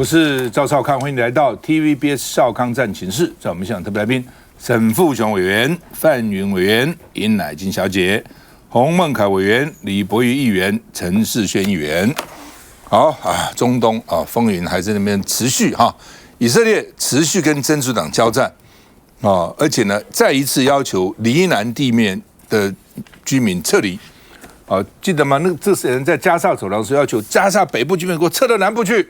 我是赵少康，欢迎你来到 TVBS 少康战情室。在我们现场特别来宾，沈富雄委员、范云委员、尹乃菁小姐、洪孟凯委员、李博瑜议员、陈世轩议员。好啊，中东啊风云还在那边持续哈，以色列持续跟真主党交战啊，而且呢，再一次要求黎南地面的居民撤离。啊，记得吗？这些人在加沙走廊时要求加沙北部居民给我撤到南部去。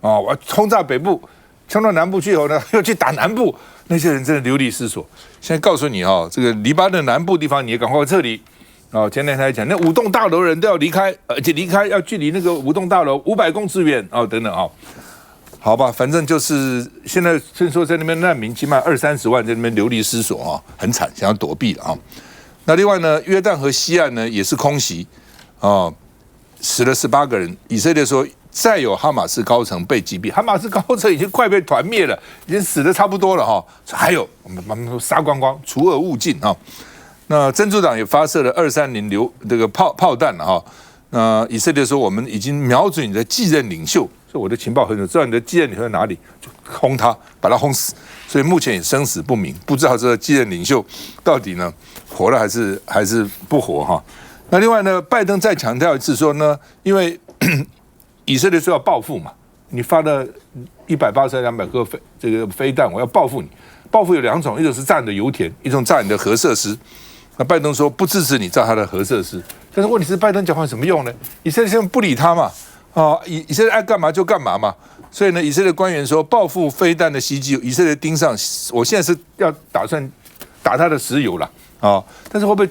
哦，我要轰炸北部，冲到南部去以后呢，又去打南部，那些人真的流离失所。现在告诉你哦，这个黎巴嫩南部地方你也赶快撤离。哦，前两天还讲，那5栋大楼人都要离开，而且离开要距离那个5栋大楼500公尺远哦，等等哦。好吧，反正就是现在听说在那边难民起码20-30万在那边流离失所啊，很惨，想要躲避了啊。那另外呢，约旦河西岸呢也是空袭啊，死了18个人。以色列说，再有哈马斯高层被击毙，哈马斯高层已经快被团灭了，已经死的差不多了哈。还有我们把他们杀光光，除恶务尽啊。那真主党也发射了230这个炮弹了哈。那以色列说，我们已经瞄准你的继任领袖，所以我的情报很准，知道你的继任领袖在哪里，就轰他，把他轰死。所以目前也生死不明，不知道这个继任领袖到底呢活了还是不活哈。那另外呢，拜登再强调一次说呢，因为以色列说要报复嘛，你发了180-200颗这个飞弹，我要报复你。报复有2种，一种是炸你的油田，一种炸你的核设施。那拜登说不支持你炸他的核设施，但是问题是拜登讲话有什么用呢？以色列现在不理他嘛，以色列爱干嘛就干嘛嘛。所以呢，以色列官员说报复飞弹的袭击，以色列盯上，我现在是要打算打他的石油了啊，但是会不会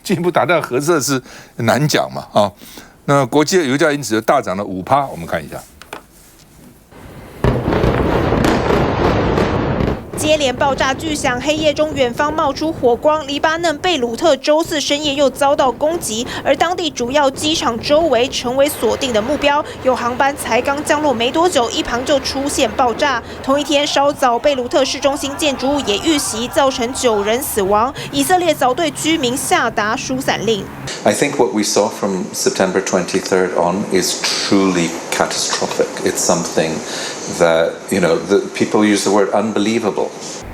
进一步打他的核设施难讲嘛啊。那国际的油价因此就大涨了5%，我们看一下。接连爆炸巨响，黑夜中远方冒出火光。黎巴嫩贝鲁特周4深夜又遭到攻击，而当地主要机场周围成为锁定的目标。有航班才刚降落没多久，一旁就出现爆炸。同一天稍早，贝鲁特市中心建筑物也遇袭，造成9人死亡。以色列早对居民下达疏散令。I think what we saw from September 23rd on is truly catastrophic. It's something that, the people use the word unbelievable.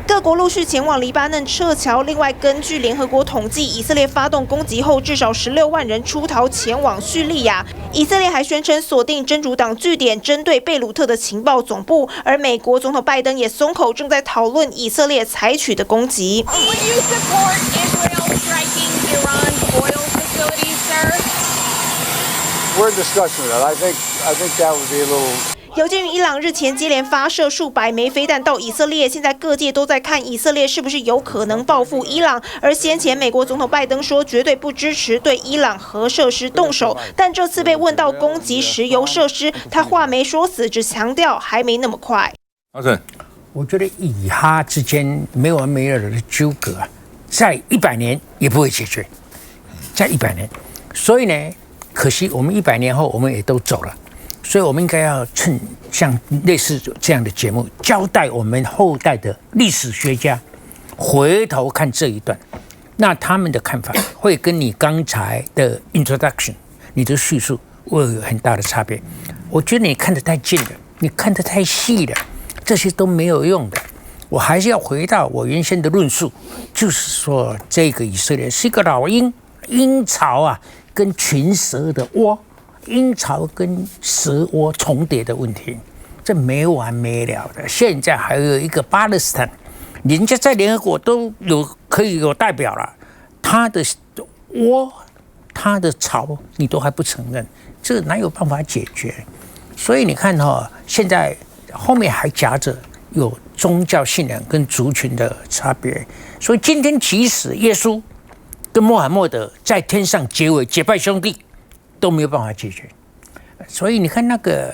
各国陆续前往黎巴嫩撤侨。另外，根据联合国统计，以色列发动攻击后，至少16万人出逃前往叙利亚。以色列还宣称锁定真主党据点，针对贝鲁特的情报总部。而美国总统拜登也松口，正在讨论以色列采取的攻击。Would you support Israel striking Iran's oil facilities, sir? We're discussing that. I think that would be a little. 有鉴于伊朗日前接连发射数百枚飞弹到以色列，现在各界都在看以色列是不是有可能报复伊朗。而先前美国总统拜登说绝对不支持对伊朗核设施动手，但这次被问到攻击石油设施，他话没说死，只强调还没那么快。阿正，我觉得以哈之间没完没了的纠葛，在100年也不会解决，在100年。所以呢，可惜我们100年后我们也都走了。所以我们应该要趁像类似这样的节目，交代我们后代的历史学家回头看这一段，那他们的看法会跟你刚才的 introduction 你的叙述会有很大的差别。我觉得你看得太近了，你看得太细了，这些都没有用的。我还是要回到我原先的论述，就是说这个以色列是一个老鹰，鹰巢啊跟群蛇的窝。鹰巢跟蛇窝重叠的问题，这没完没了的。现在还有一个巴勒斯坦，人家在联合国都可以有代表了，他的窝、他的巢你都还不承认，这哪有办法解决？所以你看现在后面还夹着有宗教信仰跟族群的差别。所以今天即使耶稣跟穆罕默德在天上结为结拜兄弟，都没有办法解决，所以你看那个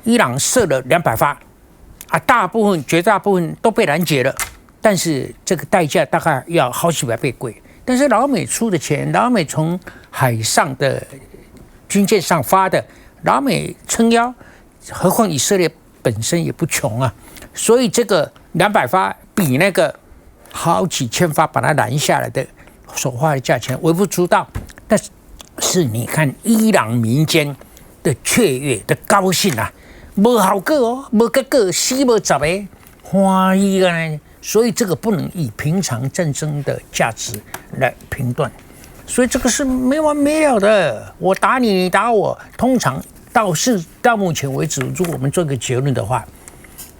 伊朗射了200发，绝大部分都被拦截了，但是这个代价大概要好几百倍贵。但是老美出的钱，老美从海上的军舰上发的，老美撑腰，何况以色列本身也不穷啊，所以这个200发比那个好几千发把它拦下来的所花的价钱微不足道，但是你看伊朗民间的雀跃的高兴啊，无效果哦，无结果，死无十个，欢喜啊呢。所以这个不能以平常战争的价值来评断，所以这个是没完没了的。我打你，你打我，通常到目前为止，如果我们做一个结论的话，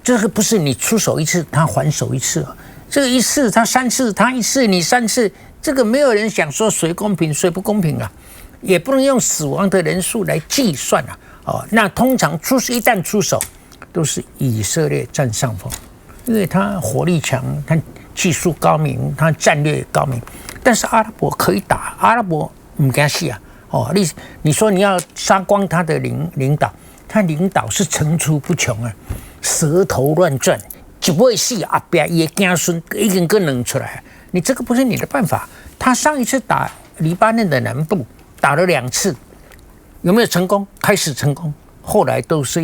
这个不是你出手一次，他还手一次啊。这个一次他3次，他1次你3次，这个没有人想说谁公平谁不公平啊，也不能用死亡的人数来计算啊。哦，那通常一旦出手，都是以色列占上风。因为他火力强，他技术高明，他战略高明，但是阿拉伯可以打，阿拉伯不怕死啊！哦，你说你要杀光他的领导，他领导是层出不穷啊，舌头乱转，一尾死阿伯也子孙一个能出来，你这个不是你的办法。他上一次打黎巴嫩的南部打了2次，有没有成功？开始成功，后来都是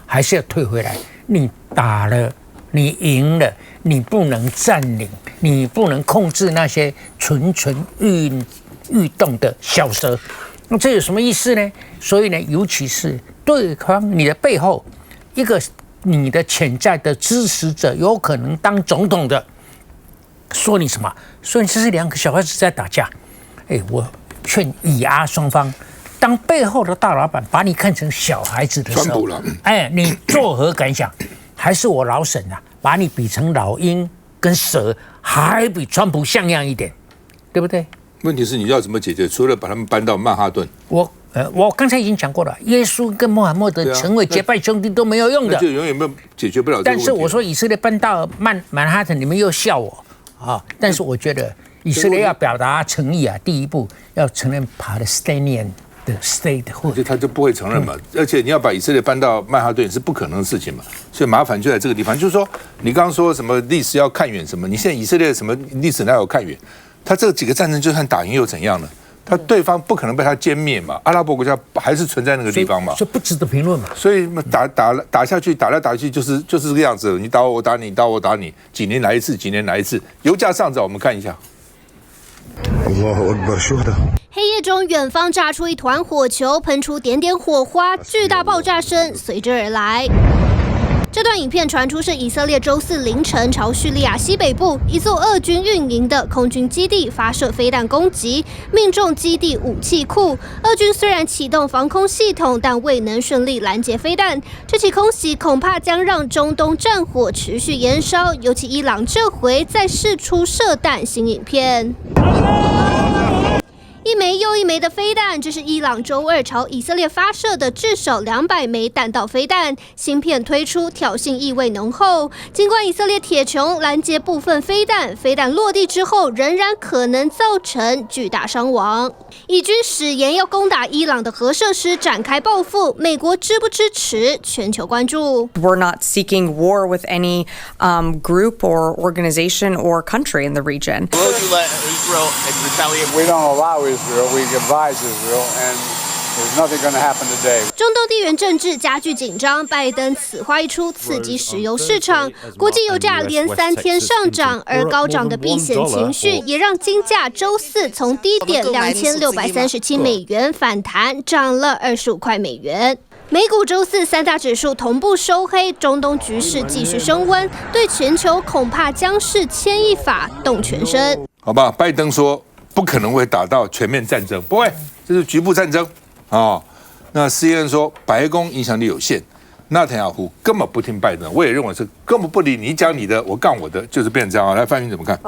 还是要退回来。你打了。你赢了，你不能占领，你不能控制那些蠢欲动的小蛇，那这有什么意思呢？所以呢，尤其是对方你的背后一个你的潜在的支持者，有可能当总统的，说你什么？说你这是2个小孩子在打架。我劝以阿双方，当背后的大老板把你看成小孩子的时候，你作何感想？还是我老沈啊，把你比成老鹰跟蛇，还比川普像样一点，对不对？问题是你要怎么解决？除了把他们搬到曼哈顿，我刚才已经讲过了，耶稣跟穆罕默德成为结拜兄弟都没有用的，那就永远没有解决不了这个问题。但是我说以色列搬到曼哈顿，你们又笑我啊！但是我觉得以色列要表达诚意啊，第一步要承认 Palestinian的 state， 或者他就不会承认嘛。而且你要把以色列搬到曼哈顿是不可能的事情嘛，所以麻烦就在这个地方。就是说，你刚刚说什么历史要看远什么？你现在以色列什么历史哪有看远？他这几个战争就算打赢又怎样呢？他对方不可能被他歼灭嘛，阿拉伯国家还是存在那个地方嘛，所以不值得评论嘛。所以打下去，打来打去就是这个样子，你打我打你，打我打你，几年来一次，几年来一次。油价上涨，我们看一下。黑夜中，远方炸出一团火球，喷出点点火花，巨大爆炸声随之而来。这段影片传出是以色列周4凌晨朝叙利亚西北部一座俄军运营的空军基地发射飞弹攻击，命中基地武器库。俄军虽然启动防空系统，但未能顺利拦截飞弹。这起空袭恐怕将让中东战火持续延烧，尤其伊朗这回再释出射弹新影片。一枚又一枚的飞弹，这是伊朗周2朝以色列发射的至少200枚弹道飞弹。芯片推出，挑衅意味浓厚。尽管以色列铁穹拦截部分飞弹，飞弹落地之后仍然可能造成巨大伤亡。以军誓言要攻打伊朗的核设施，展开报复。美国支不支持？全球关注。We're not seeking war with any group or organization or country in the region. Will you let Israel retaliate? We don't allow Israel. We advise Israel, and there's nothing going to happen today. 中东地缘政治加剧紧张，拜登此话一出，刺激石油市场，国际油价连3天上涨，而高涨的避险情绪也让金价周4从低点2637美元反弹，涨了25块美元。美股周43大指数同步收黑，中东局势继续升温，对全球恐怕将是牵一发动全身。好吧，拜登说不可能会打到全面战争，不会，这是局部战争啊。那 CNN 说白宫影响力有限，纳坦雅胡根本不听拜登，我也认为是根本不理你，讲你的，我杠我的，就是变成这样啊。来，范云怎么看？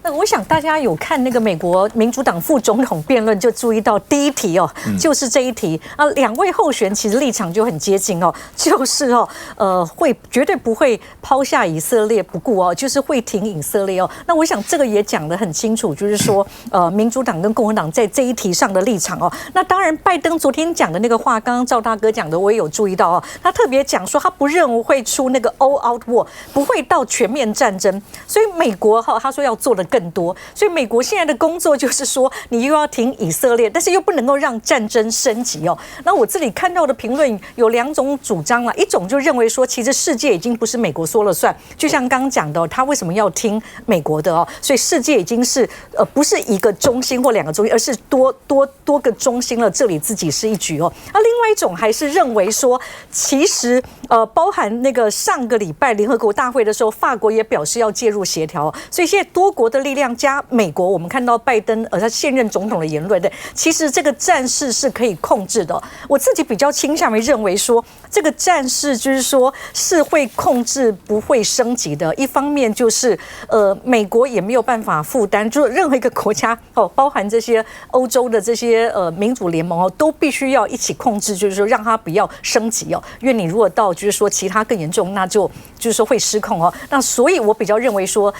那我想大家有看那个美国民主党副总统辩论，就注意到第一题哦，就是这一题啊，2位候选其实立场就很接近哦，就是会绝对不会抛下以色列不顾哦，就是会挺以色列哦。那我想这个也讲得很清楚，就是说民主党跟共和党在这一题上的立场哦。那当然，拜登昨天讲的那个话，刚刚赵大哥讲的，我也有注意到哦，他特别讲说他不认为会出那个 all out war， 不会到全面战争，所以美国他说要做的更多，所以美国现在的工作就是说，你又要挺以色列，但是又不能够让战争升级哦。那我这里看到的评论有2种主张啦，一种就认为说，其实世界已经不是美国说了算，就像刚刚讲的，他为什么要听美国的哦？所以世界已经是不是一个中心或2个中心，而是多个中心了，这里自己是一局哦。那另外一种还是认为说，其实包含那个上个礼拜联合国大会的时候，法国也表示要介入协调，所以现在多国的力量加美国，我们看到拜登他现任总统的言论的，其实这个战事是可以控制的。我自己比较倾向于认为说，这个战事就是说是会控制，不会升级的。一方面就是美国也没有办法负担，就是任何一个国家包含这些欧洲的这些民主联盟都必须要一起控制，就是说让它不要升级因为你如果到就是说其他更严重，那就是说会失控那所以我比较认为说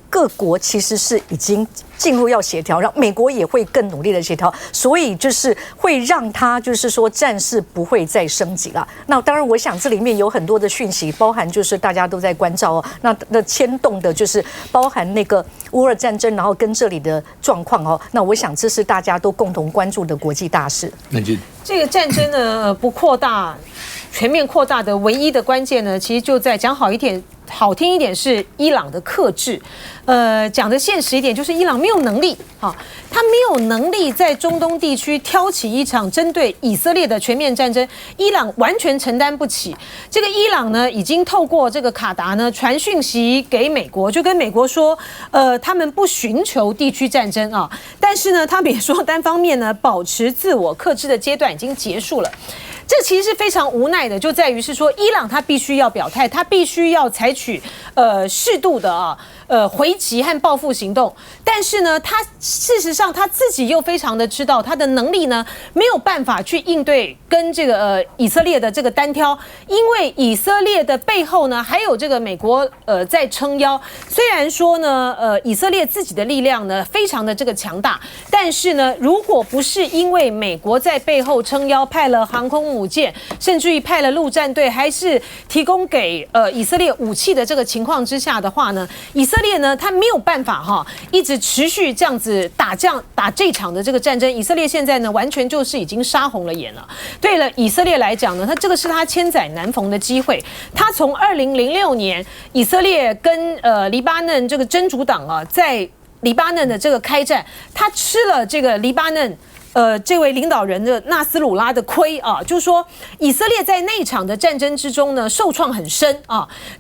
各国其实是已经进入要协调，让美国也会更努力的协调，所以就是会让它就是说战事不会再升级了。那当然，我想这里面有很多的讯息，包含就是大家都在关照那牵动的就是包含那个乌俄战争，然后跟这里的状况那我想这是大家都共同关注的国际大事。这个战争呢不扩大。全面扩大的唯一的关键呢，其实就在讲好听一点是伊朗的克制，讲的现实一点就是伊朗没有能力，他没有能力在中东地区挑起一场针对以色列的全面战争，伊朗完全承担不起。这个伊朗呢，已经透过这个卡达呢传讯息给美国，就跟美国说，他们不寻求地区战争但是呢，他们也说单方面呢保持自我克制的阶段已经结束了。这其实是非常无奈的，就在于是说，伊朗他必须要表态，他必须要采取适度的回击和报复行动。但是呢，他事实上他自己又非常的知道，他的能力呢没有办法去应对跟这个以色列的这个单挑，因为以色列的背后呢还有这个美国在撑腰。虽然说呢以色列自己的力量呢非常的这个强大，但是呢如果不是因为美国在背后撑腰，派了航空母舰，甚至于派了陆战队，还是提供给以色列武器的这个情况之下的话呢，以色列呢他没有办法一直持续这样子打这场的这个战争。以色列现在呢完全就是已经杀红了眼了。对了，以色列来讲呢，这个是他千载难逢的机会。他从2006年以色列跟黎巴嫩这个真主党在黎巴嫩的这个开战，他吃了这个黎巴嫩这位领导人的纳斯鲁拉的亏就是说以色列在那场的战争之中呢受创很深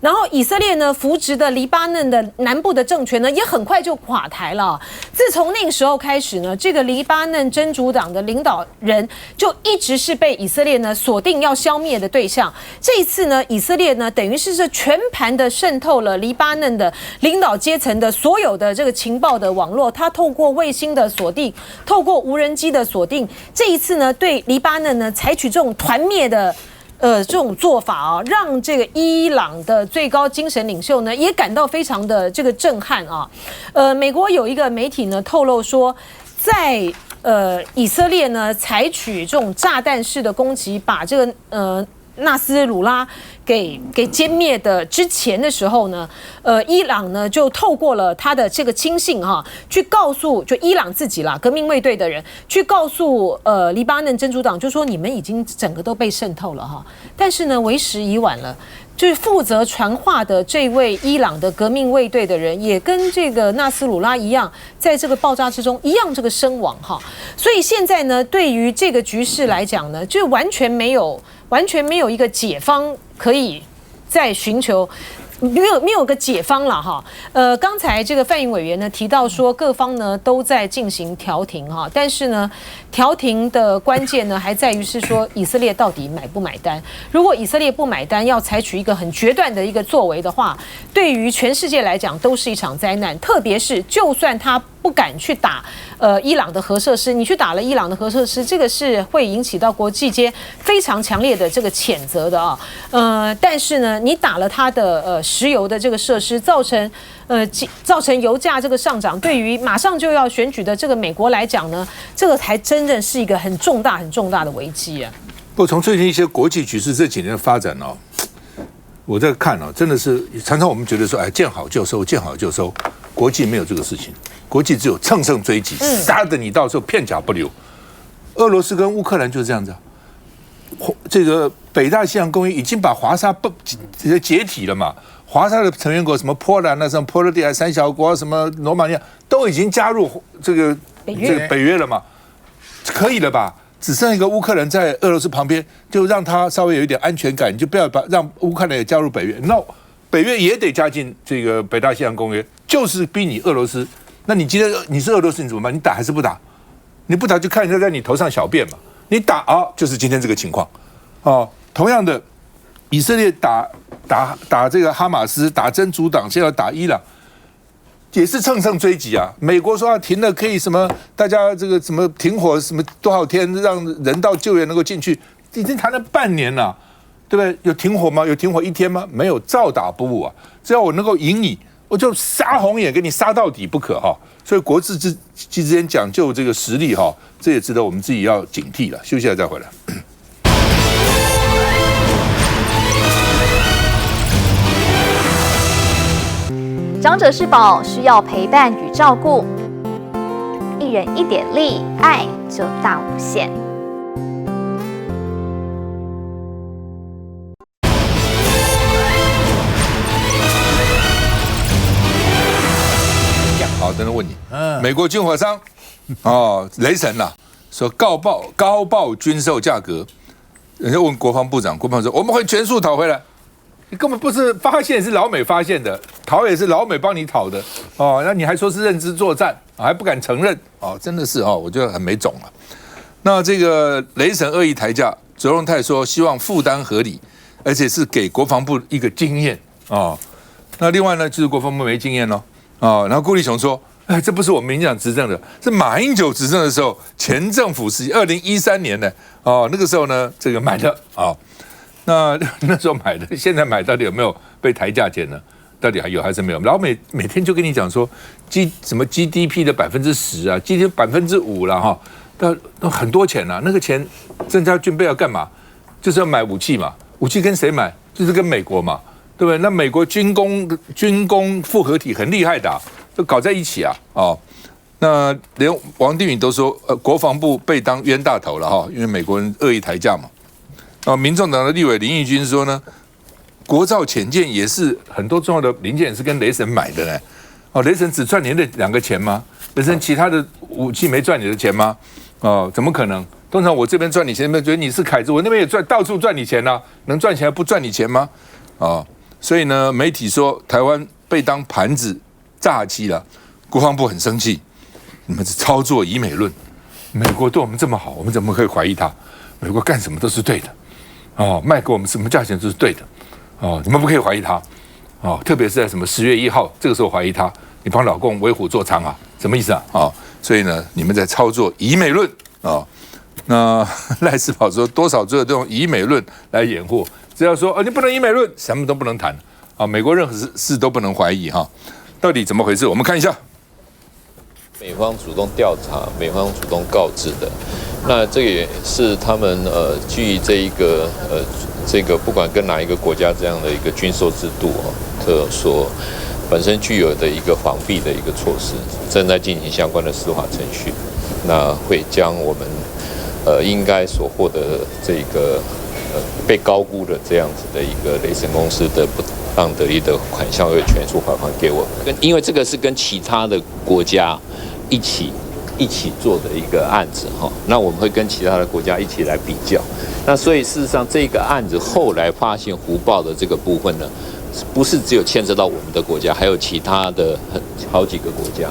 然后以色列呢扶植的黎巴嫩的南部的政权呢也很快就垮台了。自从那个时候开始呢，这个黎巴嫩真主党的领导人就一直是被以色列呢锁定要消灭的对象。这一次呢，以色列呢等于是全盘的渗透了黎巴嫩的领导阶层的所有的这个情报的网络，他透过卫星的锁定，透过无人机的锁定，这一次呢，对黎巴嫩呢采取这种团灭的这种做法让这个伊朗的最高精神领袖呢也感到非常的这个震撼美国有一个媒体呢透露说，在以色列呢采取这种炸弹式的攻击，把这个纳斯鲁拉给歼灭的之前的时候呢，伊朗呢就透过了他的这个亲信去告诉就伊朗自己啦，革命卫队的人去告诉黎巴嫩真主党，就说你们已经整个都被渗透了但是呢为时已晚了。就是负责传话的这位伊朗的革命卫队的人，也跟这个纳斯鲁拉一样，在这个爆炸之中一样这个身亡所以现在呢，对于这个局势来讲呢，就完全没有一个解方可以再寻求。没有个解方了刚才这个范云委员呢提到说，各方呢都在进行调停但是呢，调停的关键呢还在于是说以色列到底买不买单。如果以色列不买单，要采取一个很决断的一个作为的话，对于全世界来讲都是一场灾难。特别是就算他不敢去打伊朗的核设施，你去打了伊朗的核设施，这个是会引起到国际间非常强烈的这个谴责的但是呢，你打了他的石油的这个设施，造成油价这个上涨，对于马上就要选举的这个美国来讲呢，这个才真正是一个很重大的危机啊。不，从最近一些国际局势这几年的发展我在看真的是常常我们觉得说，见好就收，见好就收。国际没有这个事情，国际只有乘胜追击，杀得你到时候片甲不留。俄罗斯跟乌克兰就是这样子这个北大西洋公约已经把华沙解体了嘛，华沙的成员国什么波兰什么波罗的海三小国，什么罗马尼亚都已经加入这个北约了嘛，可以了吧？只剩一个乌克兰在俄罗斯旁边，就让他稍微有一点安全感，你就不要让乌克兰也加入北约。那北约也得加进这个北大西洋公约，就是逼你俄罗斯。那你今天你是俄罗斯，你怎么办？你打还是不打？你不打就看人家在你头上小便嘛。你打啊，就是今天这个情况。哦，同样的，以色列打这个哈马斯，打真主党，现在要打伊朗。也是乘胜追击啊！美国说停了可以什么，大家这个什么停火什么多少天，让人道救援能够进去，已经谈了半年了，对不对？有停火吗？有停火一天吗？没有，照打不误啊！只要我能够赢你，我就杀红眼给你杀到底不可哈！所以国际之间讲究这个实力哈，这也值得我们自己要警惕了。休息了再回来。长者是宝，需要陪伴与照顾。一人一点力，爱就大无限。好，等等问你，美国军火商雷神呐，说高报军售价格，人家问国防部长，国防部说我们会全数讨回来。你根本不是发现，是老美发现的，讨也是老美帮你讨的哦。那你还说是认知作战，还不敢承认哦，真的是哦，我觉得很没种了。那这个雷神恶意抬价，卓荣泰说希望负担合理，而且是给国防部一个经验哦。那另外呢，就是国防部没经验咯哦。然后顾立雄说，哎，这不是我们民进党执政的，是马英九执政的时候，前政府时期2013年呢哦，那个时候呢这个买的哦。那时候买的，现在买到底有没有被抬价钱呢？到底还有还是没有？老美每天就跟你讲说，什么 GDP 的10%啊 ，GDP 5%了哈，都很多钱了。那个钱增加军备要干嘛？就是要买武器嘛。武器跟谁买？就是跟美国嘛，对不对？那美国军工复合体很厉害的、都搞在一起啊，哦。那连王定宇都说，国防部被当冤大头了哈，因为美国人恶意抬价嘛。民众党的立委林义君说呢，国造潜舰也是很多重要的零件是跟雷神买的呢。哦，雷神只赚你的2个钱吗？雷神其他的武器没赚你的钱吗？哦，怎么可能？通常我这边赚你钱，觉得你是凯子，我那边也到处赚你钱啊，能赚钱还不赚你钱吗？哦，所以呢，媒体说台湾被当盘子炸鸡了，国防部很生气，你们是操作以美论，美国对我们这么好，我们怎么可以怀疑他？美国干什么都是对的。哦，卖给我们什么价钱都是对的，哦，你们不可以怀疑他，哦，特别是在什么10月1号这个时候怀疑他，你帮老共为虎作伥啊，什么意思啊？哦，所以呢，你们在操作以美论啊、哦。那赖世宝说多少只有这种以美论来掩护，只要说你不能以美论，什么都不能谈啊，美国任何事都不能怀疑哈，到底怎么回事？我们看一下。美方主动调查，美方主动告知的，那这个也是他们基于这个不管跟哪一个国家这样的一个军售制度所本身具有的一个防弊的一个措施，正在进行相关的司法程序，那会将我们应该所获得的这个被高估的这样子的一个雷神公司的不当得利的款项会全数返还给我们，因为这个是跟其他的国家一起做的一个案子哈，那我们会跟其他的国家一起来比较，那所以事实上这个案子后来发现胡报的这个部分呢，不是只有牵涉到我们的国家，还有其他的好几个国家。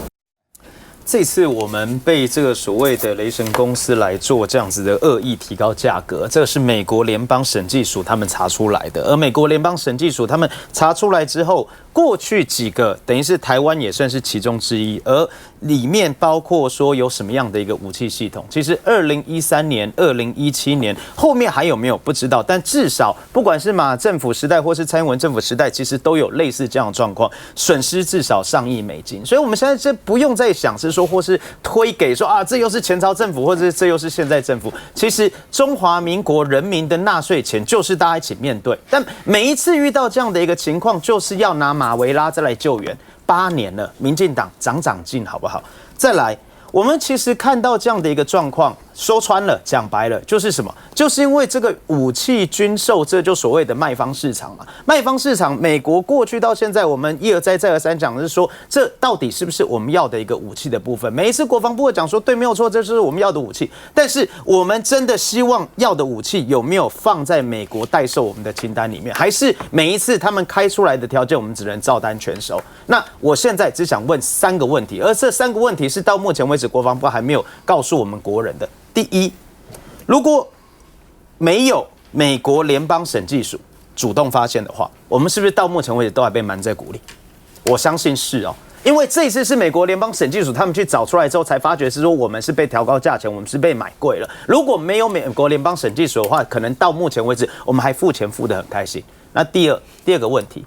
这次我们被这个所谓的雷神公司来做这样子的恶意提高价格，这个是美国联邦审计署他们查出来的，而美国联邦审计署他们查出来之后，过去几个等于是台湾也算是其中之一，而里面包括说有什么样的一个武器系统，其实2013年、2017年后面还有没有不知道，但至少不管是马政府时代或是蔡英文政府时代，其实都有类似这样的状况，损失至少上亿美金。所以我们现在这不用再想是说或是推给说这又是前朝政府，或者是这又是现在政府，其实中华民国人民的纳税钱就是大家一起面对，但每一次遇到这样的一个情况，就是要拿马维拉再来救援。8年了，民进党长进好不好？再来，我们其实看到这样的一个状况，说穿了，讲白了就是什么？就是因为这个武器军售，这就所谓的卖方市场嘛。卖方市场，美国过去到现在，我们一而再再而三讲的是说，这到底是不是我们要的一个武器的部分？每一次国防部会讲说，对，没有错，这就是我们要的武器。但是我们真的希望要的武器有没有放在美国代售我们的清单里面？还是每一次他们开出来的条件，我们只能照单全收？那我现在只想问3个问题，而这3个问题是到目前为止国防部还没有告诉我们国人的。第一，如果没有美国联邦审计署主动发现的话，我们是不是到目前为止都还被瞒在鼓里？我相信是哦，因为这一次是美国联邦审计署他们去找出来之后才发觉是说我们是被调高价钱，我们是被买贵了。如果没有美国联邦审计署的话，可能到目前为止我们还付钱付得很开心。那第二个问题。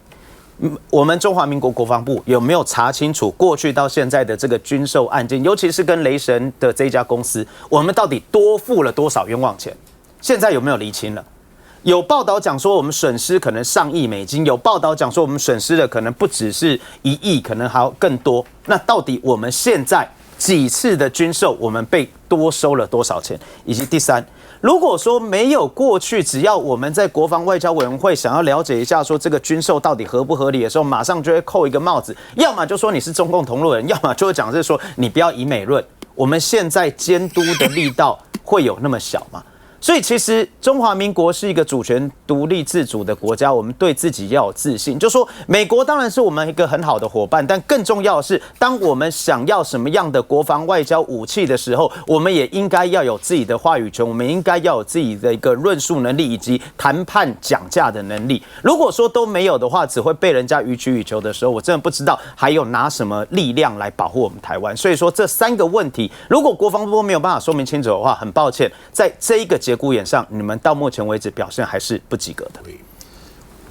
我们中华民国国防部有没有查清楚过去到现在的这个军售案件，尤其是跟雷神的这一家公司，我们到底多付了多少冤枉钱？现在有没有厘清了？有报道讲说我们损失可能上亿美金，有报道讲说我们损失的可能不只是1亿，可能还要更多。那到底我们现在几次的军售，我们被多收了多少钱？以及第三，如果说没有过去，只要我们在国防外交委员会想要了解一下说这个军售到底合不合理的时候，马上就会扣一个帽子，要么就说你是中共同路人，要么就会讲是说你不要以美论。我们现在监督的力道会有那么小吗？所以其实中华民国是一个主权独立自主的国家，我们对自己要有自信。就说美国当然是我们一个很好的伙伴，但更重要的是，当我们想要什么样的国防外交武器的时候，我们也应该要有自己的话语权，我们应该要有自己的一个论述能力以及谈判讲价的能力。如果说都没有的话，只会被人家予取予求的时候，我真的不知道还有拿什么力量来保护我们台湾。所以说这3个问题，如果国防部没有办法说明清楚的话，很抱歉，在这一个节骨眼上，你们到目前为止表现还是不及格的。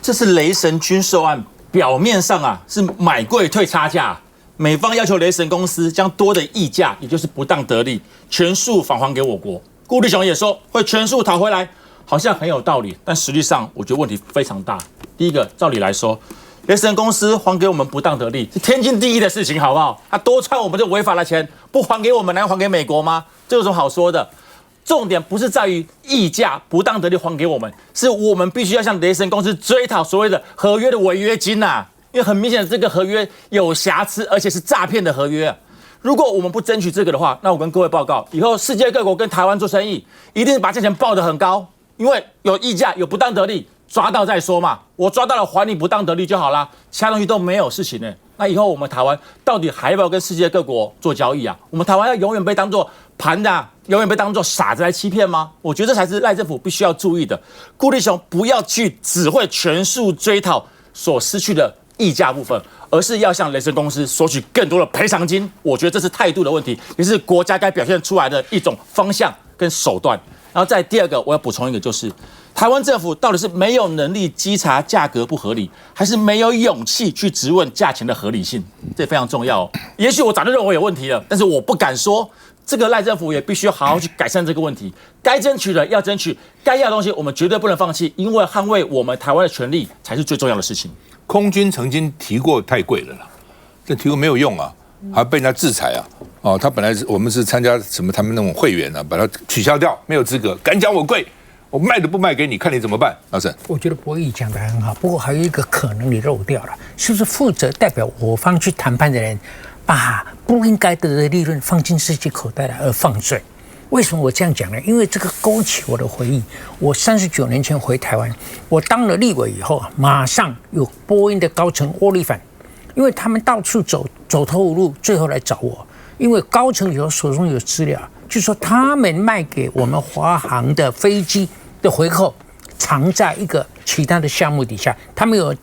这是雷神军售案，表面上啊是买贵退差价，美方要求雷神公司将多的溢价，也就是不当得利，全数返还给我国。顾立雄也说会全数讨回来，好像很有道理，但实际上我觉得问题非常大。第一个，照理来说，雷神公司还给我们不当得利是天经地义的事情，好不好？他多赚我们这违法的钱，不还给我们，难道还给美国吗？这有什么好说的？重点不是在于溢价不当得利还给我们，是我们必须要向雷神公司追讨所谓的合约的违约金啊！因为很明显的这个合约有瑕疵，而且是诈骗的合约啊。如果我们不争取这个的话，那我跟各位报告，以后世界各国跟台湾做生意，一定是把价钱报得很高，因为有溢价有不当得利，抓到再说嘛。我抓到了还你不当得利就好啦，其他东西都没有事情呢。那以后我们台湾到底还要不要跟世界各国做交易啊？我们台湾要永远被当作盘的啊，永远被当作傻子来欺骗吗？我觉得这才是赖政府必须要注意的。顾立雄不要去只会全数追讨所失去的溢价部分，而是要向雷神公司索取更多的赔偿金。我觉得这是态度的问题，也是国家该表现出来的一种方向跟手段。然后再第二个，我要补充一个，就是台湾政府到底是没有能力稽查价格不合理，还是没有勇气去质问价钱的合理性？这非常重要哦。也许我早就认为我有问题了，但是我不敢说。这个赖政府也必须要好好去改善这个问题，该争取的要争取，该要的东西我们绝对不能放弃，因为捍卫我们台湾的权利才是最重要的事情。空军曾经提过太贵了啦，这提过没有用啊，还被人家制裁啊。哦，他本来我们是参加什么他们那种会员啊，把它取消掉，没有资格，敢讲我贵，我卖都不卖给你，看你怎么办。老沈，我觉得博弈讲得很好，不过还有一个可能你漏掉了，是不是负责代表我方去谈判的人？把不应该得的利润放进自己口袋来而放水，为什么我这样讲呢？因为这个勾起我的回忆。我39年前回台湾，我当了立委以后，马上有波音的高层窝里反，因为他们到处走投无路，最后来找我。因为高层以后手中有资料，就说他们卖给我们华航的飞机的回扣藏在一个其他的项目底下，他们有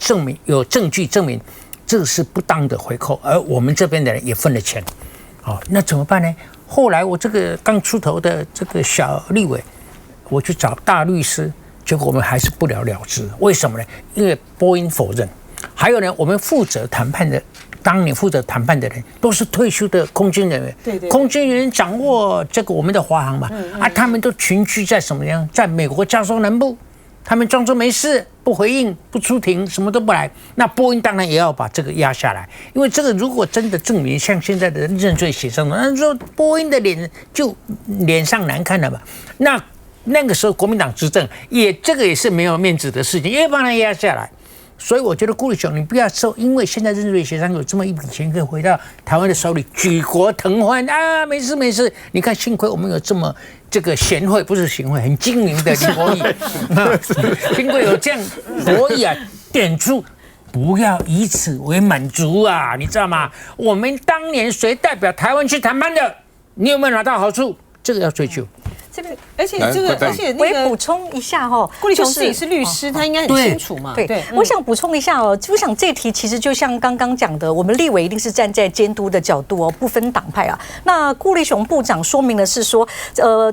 证据证明。这是不当的回扣，而我们这边的人也分了钱，好，那怎么办呢？后来我这个刚出头的这个小立委，我去找大律师，结果我们还是不了了之。为什么呢？因为波音否认，还有呢，我们负责谈判的，当年负责谈判的人都是退休的空军人员，对，空军人员掌握这个我们的华航嘛，他们都群居在什么样？在美国加州南部，他们装作没事。不回应、不出庭，什么都不来，那波音当然也要把这个压下来，因为这个如果真的证明像现在的认罪协商，那说波音的脸上难看了吧？那个时候国民党执政这个也是没有面子的事情，也把它压下来。所以我觉得顾立雄，你不要受，因为现在认罪协商有这么一笔钱可以回到台湾的手里，举国腾欢啊，没事没事。你看，幸亏我们有这么这个贤惠，不是贤惠，很精明的李博义，幸亏有这样博义啊，点出不要以此为满足啊，你知道吗？我们当年谁代表台湾去谈判的，你有没有拿到好处？这个要追究。这个，而且我也补充一下哈，顾立雄自己是律师，他应该很清楚嘛。对，我想补充一下哦，我想这题其实就像刚刚讲的，我们立委一定是站在监督的角度哦，不分党派啊。那顾立雄部长说明的是说，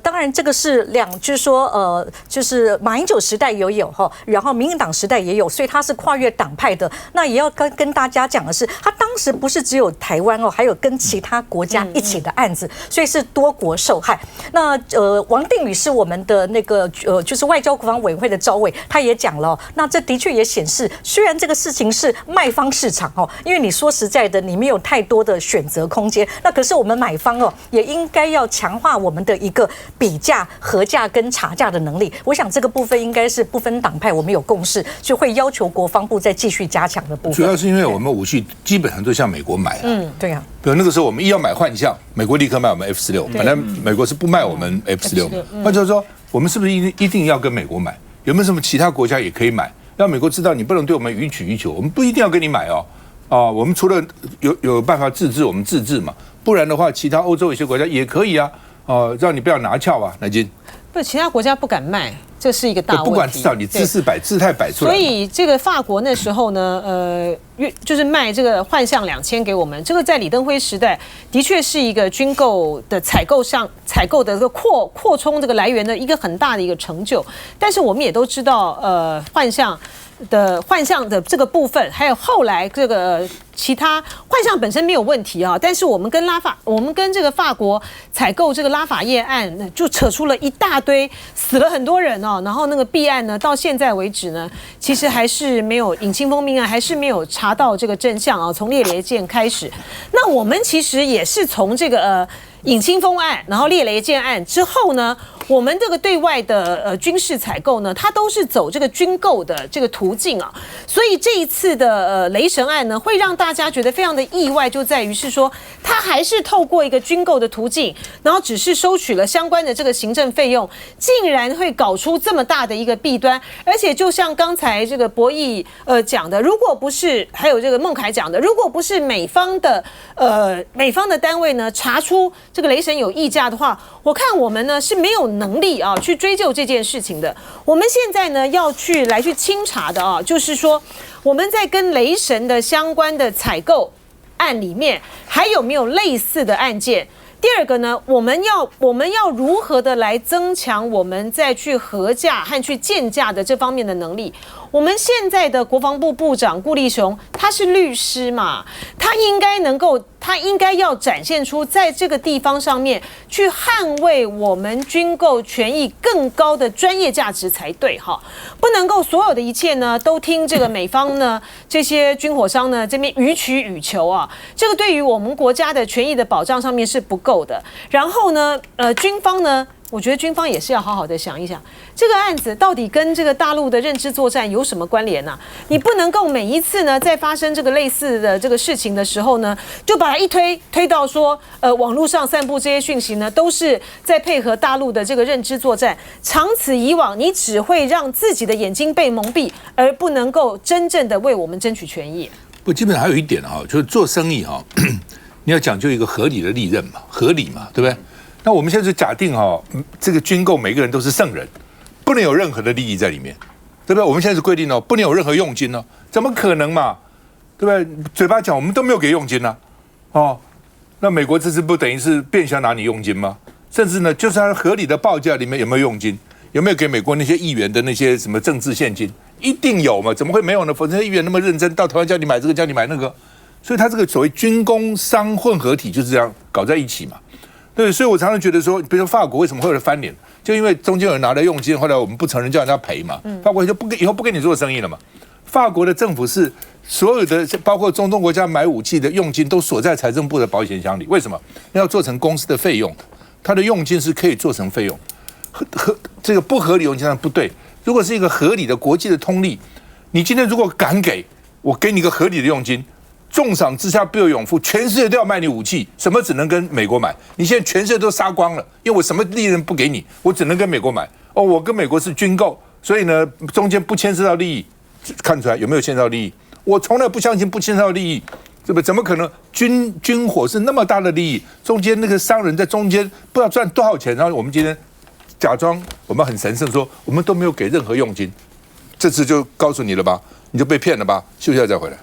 当然这个是就是说就是马英九时代也有哈，然后民进党时代也有，所以他是跨越党派的。那也要跟大家讲的是，他当时不是只有台湾哦，还有跟其他国家一起的案子，所以是多国受害。那王定宇是我们的那个就是外交国防委员会的召委，他也讲了，那这的确也显示，虽然这个事情是卖方市场哦，因为你说实在的，你没有太多的选择空间，那可是我们买方哦，也应该要强化我们的一个比价、核价跟查价的能力。我想这个部分应该是不分党派，我们有共识，就会要求国防部再继续加强的部分。主要是因为我们武器基本上都向美国买啊，对啊。比如那个时候我们一要买幻象，美国立刻卖我们 F-16，本来美国是不卖我们 F-16，那就是说我们是不是一定要跟美国买？有没有什么其他国家也可以买？让美国知道你不能对我们予取予求，我们不一定要跟你买哦。我们除了有办法自治，我们自治嘛，不然的话，其他欧洲有些国家也可以啊，让你不要拿翘啊，乃金。不，其他国家不敢卖，这是一个大问题。不管至少你姿态摆出来。所以这个法国那时候呢，就是卖这个幻象2000给我们，这个在李登辉时代的确是一个军购的采购的这个扩充这个来源的一个很大的一个成就。但是我们也都知道，幻象的这个部分，还有后来这个其他幻象本身没有问题啊，但是我们跟这个法国采购这个拉法叶案，就扯出了一大堆，死了很多人哦。然后那个弊案呢，到现在为止呢，其实还是没有尹清枫命案，还是没有查到这个真相啊。从猎雷舰开始，那我们其实也是从这个尹清枫案，然后猎雷舰案之后呢，我们这个对外的军事采购呢，它都是走这个军购的这个途径啊。所以这一次的雷神案呢，会让大家觉得非常的意外，就在于是说，它还是透过一个军购的途径，然后只是收取了相关的这个行政费用，竟然会搞出这么大的一个弊端。而且就像刚才这个博弈讲的，如果不是还有这个孟凯讲的，如果不是美方的单位呢查出这个雷神有溢价的话，我看我们呢是没有能力啊去追究这件事情的。我们现在呢要去清查的啊，就是说我们在跟雷神的相关的采购案里面还有没有类似的案件。第二个呢，我们要如何的来增强我们再去核价和去建价的这方面的能力？我们现在的国防部部长顾立雄，他是律师嘛，他应该要展现出在这个地方上面去捍卫我们军购权益更高的专业价值才对哈，不能够所有的一切呢都听这个美方呢这些军火商呢这边予取予求啊，这个对于我们国家的权益的保障上面是不够的。然后呢，军方呢，我觉得军方也是要好好的想一想，这个案子到底跟这个大陆的认知作战有什么关联呢？你不能够每一次呢，在发生这个类似的这个事情的时候呢，就把它一推到说，网络上散布这些讯息呢，都是在配合大陆的这个认知作战。长此以往，你只会让自己的眼睛被蒙蔽，而不能够真正的为我们争取权益。不，基本上还有一点哈，就是做生意哈，你要讲究一个合理的利润嘛，合理嘛，对不对？那我们现在就假定这个军购每个人都是圣人，不能有任何的利益在里面，对不对？我们现在是规定不能有任何佣金哦，怎么可能嘛？对不对？嘴巴讲我们都没有给佣金啊，那美国这次不等于是变相拿你佣金吗？甚至呢，就是它合理的报价里面有没有佣金？有没有给美国那些议员的那些什么政治现金？一定有嘛？怎么会没有呢？否则议员那么认真，到台湾叫你买这个，叫你买那个，所以他这个所谓军工商混合体就是这样搞在一起嘛。对，所以我常常觉得说，比如说法国为什么会有翻脸，就因为中间有人拿了佣金，后来我们不承认，叫人家赔嘛，法国就以后不跟你做生意了嘛。法国的政府是所有的包括中东国家买武器的佣金都锁在财政部的保险箱里，为什么？要做成公司的费用，它的佣金是可以做成费用，这个不合理佣金不对。如果是一个合理的国际的通例，你今天如果敢给我，给你一个合理的佣金，重赏之下必有勇夫，全世界都要卖你武器，什么只能跟美国买？你现在全世界都杀光了，因为我什么利润不给你，我只能跟美国买。哦，我跟美国是军购，所以呢中间不牵涉到利益。看出来有没有牵涉到利益？我从来不相信不牵涉到利益，对不？怎么可能？军火是那么大的利益，中间那个商人在中间不知道赚多少钱，然后我们今天假装我们很神圣，说我们都没有给任何佣金，这次就告诉你了吧，你就被骗了吧？休息一下再回来。